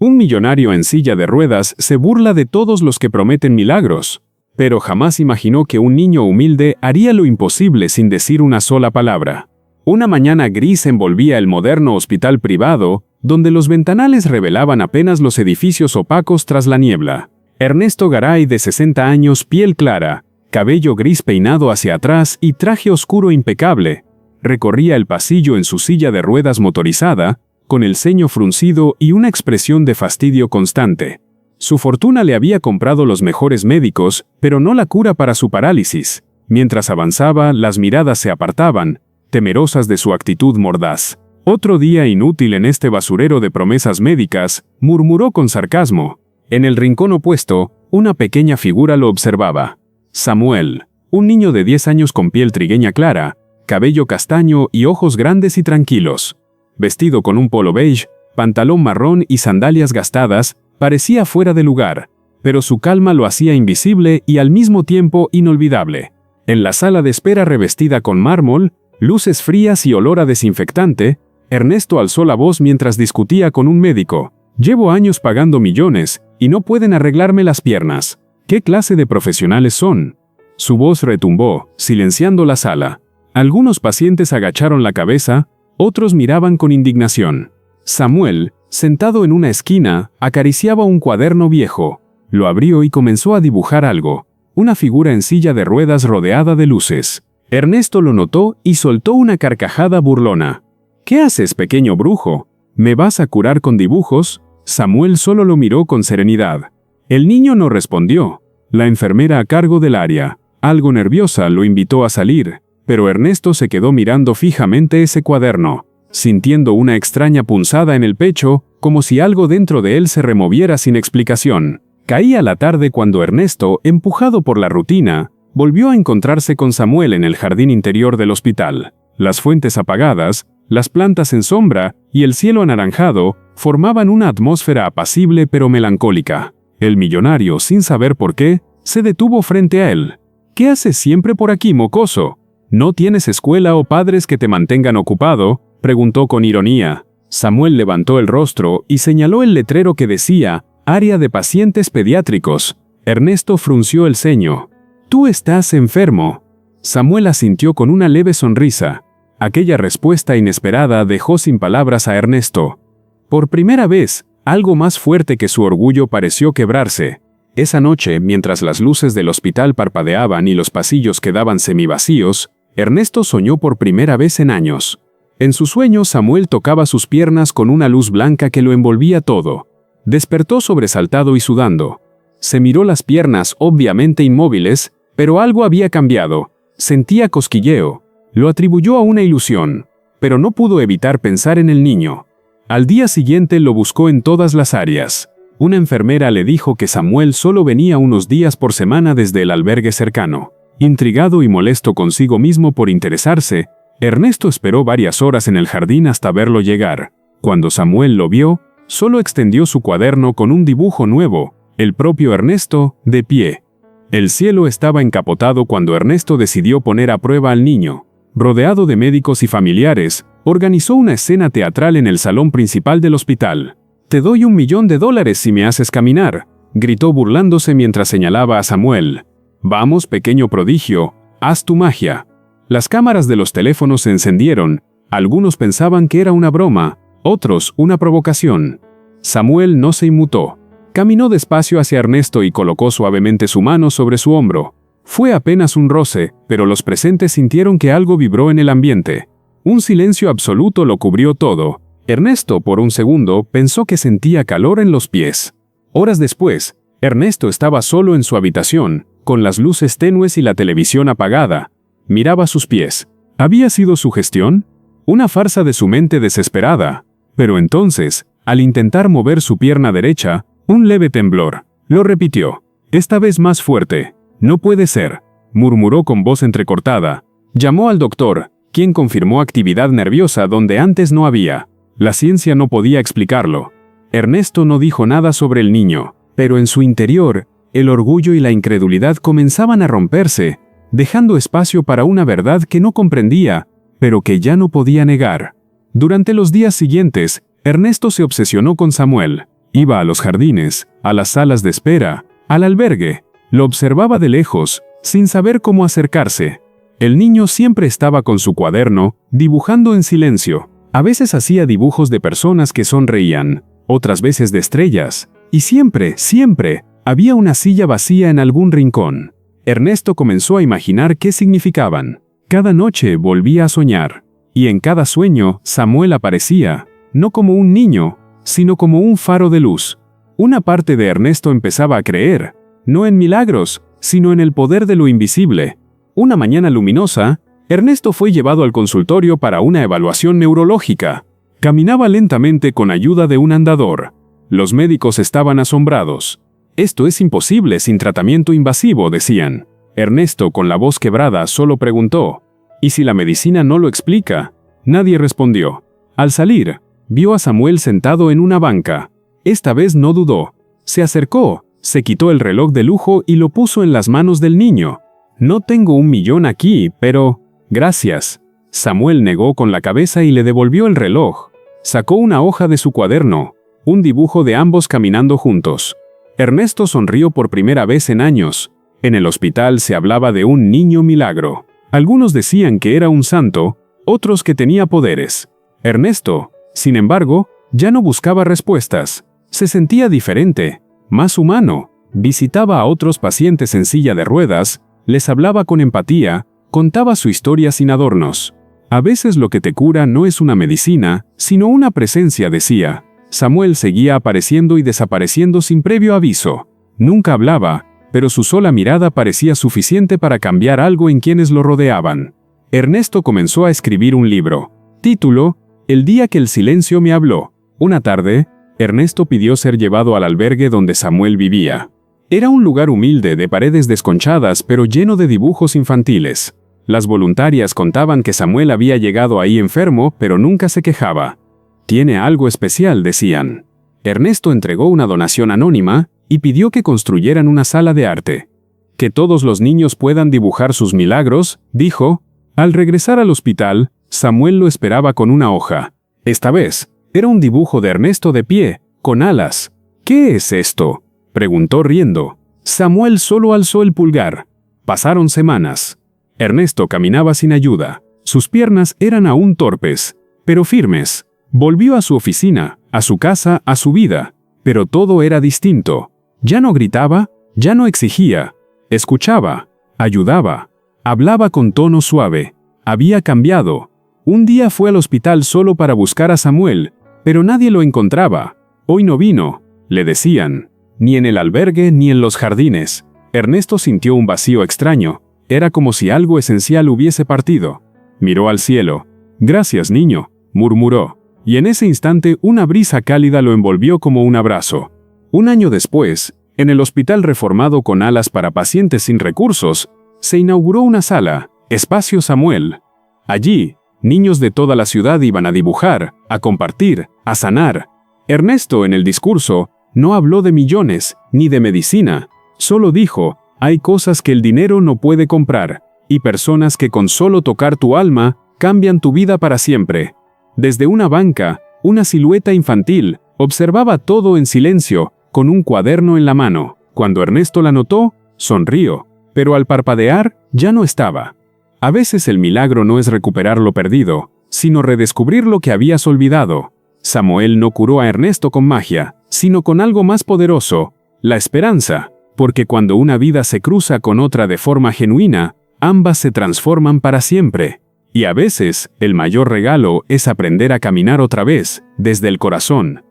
Un millonario en silla de ruedas se burla de todos los que prometen milagros, pero jamás imaginó que un niño humilde haría lo imposible sin decir una sola palabra. Una mañana gris envolvía el moderno hospital privado, donde los ventanales revelaban apenas los edificios opacos tras la niebla. Ernesto Garay, de 60 años, piel clara, cabello gris peinado hacia atrás y traje oscuro impecable, recorría el pasillo en su silla de ruedas motorizada, con el ceño fruncido y una expresión de fastidio constante. Su fortuna le había comprado los mejores médicos, pero no la cura para su parálisis. Mientras avanzaba, las miradas se apartaban, temerosas de su actitud mordaz. «Otro día inútil en este basurero de promesas médicas», murmuró con sarcasmo. En el rincón opuesto, una pequeña figura lo observaba. Samuel, un niño de 10 años con piel trigueña clara, cabello castaño y ojos grandes y tranquilos. Vestido con un polo beige, pantalón marrón y sandalias gastadas, parecía fuera de lugar, pero su calma lo hacía invisible y al mismo tiempo inolvidable. En la sala de espera revestida con mármol, luces frías y olor a desinfectante, Ernesto alzó la voz mientras discutía con un médico. «Llevo años pagando millones y no pueden arreglarme las piernas. ¿Qué clase de profesionales son?». Su voz retumbó, silenciando la sala. Algunos pacientes agacharon la cabeza, otros miraban con indignación. Samuel, sentado en una esquina, acariciaba un cuaderno viejo. Lo abrió y comenzó a dibujar algo. Una figura en silla de ruedas rodeada de luces. Ernesto lo notó y soltó una carcajada burlona. «¿Qué haces, pequeño brujo? ¿Me vas a curar con dibujos?». Samuel solo lo miró con serenidad. El niño no respondió. La enfermera a cargo del área, algo nerviosa, lo invitó a salir, pero Ernesto se quedó mirando fijamente ese cuaderno, sintiendo una extraña punzada en el pecho, como si algo dentro de él se removiera sin explicación. Caía la tarde cuando Ernesto, empujado por la rutina, volvió a encontrarse con Samuel en el jardín interior del hospital. Las fuentes apagadas, las plantas en sombra y el cielo anaranjado formaban una atmósfera apacible pero melancólica. El millonario, sin saber por qué, se detuvo frente a él. «¿Qué haces siempre por aquí, mocoso? ¿No tienes escuela o padres que te mantengan ocupado?», preguntó con ironía. Samuel levantó el rostro y señaló el letrero que decía «Área de pacientes pediátricos». Ernesto frunció el ceño. «Tú estás enfermo». Samuel asintió con una leve sonrisa. Aquella respuesta inesperada dejó sin palabras a Ernesto. Por primera vez, algo más fuerte que su orgullo pareció quebrarse. Esa noche, mientras las luces del hospital parpadeaban y los pasillos quedaban semivacíos, Ernesto soñó por primera vez en años. En su sueño, Samuel tocaba sus piernas con una luz blanca que lo envolvía todo. Despertó sobresaltado y sudando. Se miró las piernas, obviamente inmóviles, pero algo había cambiado. Sentía cosquilleo. Lo atribuyó a una ilusión, pero no pudo evitar pensar en el niño. Al día siguiente lo buscó en todas las áreas. Una enfermera le dijo que Samuel solo venía unos días por semana desde el albergue cercano. Intrigado y molesto consigo mismo por interesarse, Ernesto esperó varias horas en el jardín hasta verlo llegar. Cuando Samuel lo vio, solo extendió su cuaderno con un dibujo nuevo, el propio Ernesto, de pie. El cielo estaba encapotado cuando Ernesto decidió poner a prueba al niño. Rodeado de médicos y familiares, organizó una escena teatral en el salón principal del hospital. «Te doy $1 millón si me haces caminar», gritó burlándose mientras señalaba a Samuel. «Vamos, pequeño prodigio, haz tu magia». Las cámaras de los teléfonos se encendieron. Algunos pensaban que era una broma, otros una provocación. Samuel no se inmutó. Caminó despacio hacia Ernesto y colocó suavemente su mano sobre su hombro. Fue apenas un roce, pero los presentes sintieron que algo vibró en el ambiente. Un silencio absoluto lo cubrió todo. Ernesto, por un segundo, pensó que sentía calor en los pies. Horas después, Ernesto estaba solo en su habitación, con las luces tenues y la televisión apagada. Miraba sus pies. ¿Había sido sugestión? Una farsa de su mente desesperada. Pero entonces, al intentar mover su pierna derecha, un leve temblor. Lo repitió. Esta vez más fuerte. «No puede ser», murmuró con voz entrecortada. Llamó al doctor, quien confirmó actividad nerviosa donde antes no había. La ciencia no podía explicarlo. Ernesto no dijo nada sobre el niño, pero en su interior, el orgullo y la incredulidad comenzaban a romperse, dejando espacio para una verdad que no comprendía, pero que ya no podía negar. Durante los días siguientes, Ernesto se obsesionó con Samuel. Iba a los jardines, a las salas de espera, al albergue. Lo observaba de lejos, sin saber cómo acercarse. El niño siempre estaba con su cuaderno, dibujando en silencio. A veces hacía dibujos de personas que sonreían, otras veces de estrellas, y siempre, había una silla vacía en algún rincón. Ernesto comenzó a imaginar qué significaban. Cada noche volvía a soñar, y en cada sueño Samuel aparecía, no como un niño, sino como un faro de luz. Una parte de Ernesto empezaba a creer, no en milagros, sino en el poder de lo invisible. Una mañana luminosa, Ernesto fue llevado al consultorio para una evaluación neurológica. Caminaba lentamente con ayuda de un andador. Los médicos estaban asombrados. «Esto es imposible sin tratamiento invasivo», decían. Ernesto, con la voz quebrada, solo preguntó, «¿Y si la medicina no lo explica?». Nadie respondió. Al salir, vio a Samuel sentado en una banca. Esta vez no dudó. Se acercó, se quitó el reloj de lujo y lo puso en las manos del niño. «No tengo 1 millón aquí, pero...». «Gracias». Samuel negó con la cabeza y le devolvió el reloj. Sacó una hoja de su cuaderno, un dibujo de ambos caminando juntos. Ernesto sonrió por primera vez en años. En el hospital se hablaba de un niño milagro. Algunos decían que era un santo, otros que tenía poderes. Ernesto, sin embargo, ya no buscaba respuestas. Se sentía diferente, más humano. Visitaba a otros pacientes en silla de ruedas, les hablaba con empatía, contaba su historia sin adornos. A veces lo que te cura no es una medicina, sino una presencia, decía. Samuel seguía apareciendo y desapareciendo sin previo aviso. Nunca hablaba, pero su sola mirada parecía suficiente para cambiar algo en quienes lo rodeaban. Ernesto comenzó a escribir un libro. Título: El día que el silencio me habló. Una tarde, Ernesto pidió ser llevado al albergue donde Samuel vivía. Era un lugar humilde, de paredes desconchadas, pero lleno de dibujos infantiles. Las voluntarias contaban que Samuel había llegado ahí enfermo, pero nunca se quejaba. «Tiene algo especial», decían. Ernesto entregó una donación anónima y pidió que construyeran una sala de arte. «Que todos los niños puedan dibujar sus milagros», dijo. Al regresar al hospital, Samuel lo esperaba con una hoja. Esta vez, era un dibujo de Ernesto de pie, con alas. «¿Qué es esto?», preguntó riendo. Samuel solo alzó el pulgar. Pasaron semanas. Ernesto caminaba sin ayuda. Sus piernas eran aún torpes, pero firmes. Volvió a su oficina, a su casa, a su vida. Pero todo era distinto. Ya no gritaba, ya no exigía. Escuchaba, ayudaba, hablaba con tono suave. Había cambiado. Un día fue al hospital solo para buscar a Samuel, pero nadie lo encontraba. «Hoy no vino», le decían. Ni en el albergue ni en los jardines. Ernesto sintió un vacío extraño. Era como si algo esencial hubiese partido. Miró al cielo. «Gracias, niño», murmuró. Y en ese instante una brisa cálida lo envolvió como un abrazo. Un año después, en el hospital reformado con alas para pacientes sin recursos, se inauguró una sala, Espacio Samuel. Allí, niños de toda la ciudad iban a dibujar, a compartir, a sanar. Ernesto, en el discurso, no habló de millones, ni de medicina. Solo dijo: «Hay cosas que el dinero no puede comprar, y personas que con solo tocar tu alma, cambian tu vida para siempre». Desde una banca, una silueta infantil, observaba todo en silencio, con un cuaderno en la mano. Cuando Ernesto la notó, sonrió, pero al parpadear, ya no estaba. A veces el milagro no es recuperar lo perdido, sino redescubrir lo que habías olvidado. Samuel no curó a Ernesto con magia, sino con algo más poderoso, la esperanza, porque cuando una vida se cruza con otra de forma genuina, ambas se transforman para siempre. Y a veces, el mayor regalo es aprender a caminar otra vez, desde el corazón,